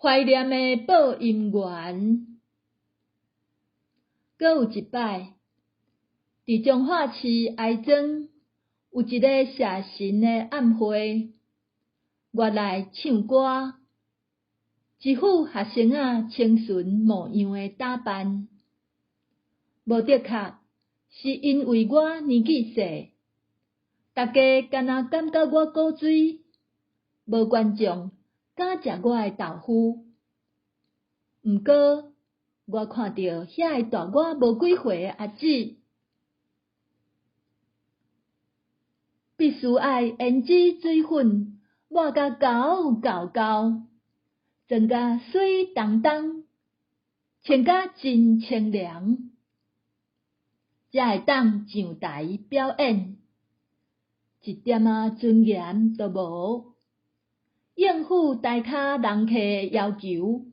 怀念的报音员。搁有一摆，伫彰化市哀庄有一个社神的暗会，原来唱歌，一副学生仔清纯模样的打扮。无的确是因为我年纪小，大家敢若感觉我古水，无观众敢食我的豆腐。毋过，我看到遐个大我无几岁的阿姊，必须爱胭脂水粉抹甲厚厚厚，装甲水当当，穿甲真清凉，才会当上台表演，一点仔尊严都无，应付台骹人客的要求。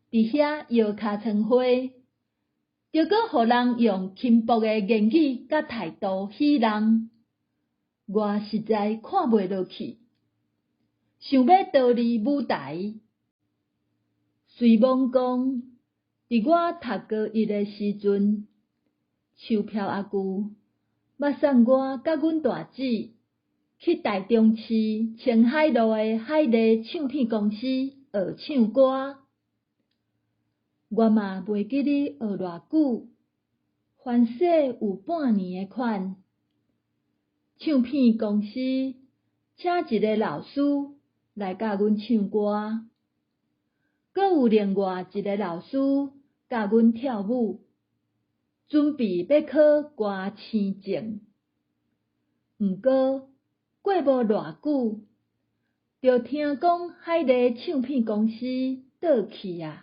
伫遐摇尻川花，着搁互人用轻薄的言语甲态度戏人，我实在看袂落去，想要逃离舞台。随梦讲，伫我读高一的时阵，售票阿舅捌送我甲阮大姊去台中市青海路的海丽唱片公司学唱歌。我嘛袂记咧学偌久，凡说有半年的款。唱片公司请一个老师来教阮唱歌，搁有另外一个老师教阮跳舞，准备要考歌星证。毋过过无偌久，就听讲海丽唱片公司倒去啊。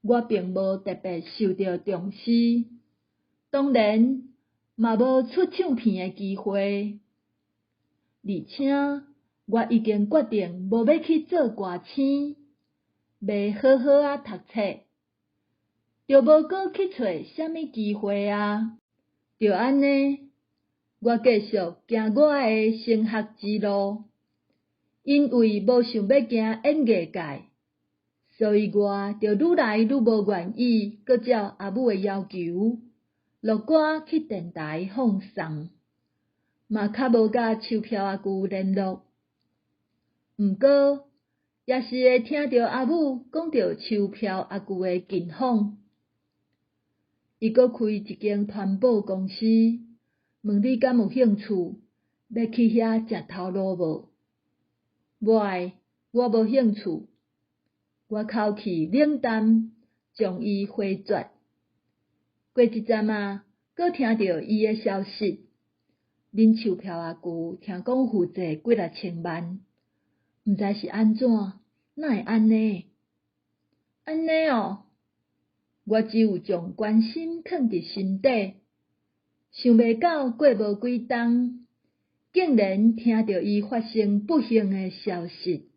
我并无特别受到重视，当然嘛无出唱片的机会，而且我已经决定无要去做歌星，要好好啊读册，就无搁去找啥物机会啊。就安尼，我继续行我的升学之路，因为无想要行演艺界。所以我就愈来愈无愿意，搁照阿母的要求，录歌去电台放送，嘛较无甲售票阿舅联络。毋过，也是会听到阿母讲到售票阿舅的近况。伊搁开一间传播公司，问你敢有兴趣，要去遐食头路无？袂，我无兴趣。我口气冷淡，将伊回绝。过一阵仔，搁听到伊的消息，恁售票阿舅听讲负债几啊千万，毋知是安怎，哪会安尼？安尼哦，我只有将关心藏伫心底，想袂到过无几冬，竟然听到伊发生不幸的消息。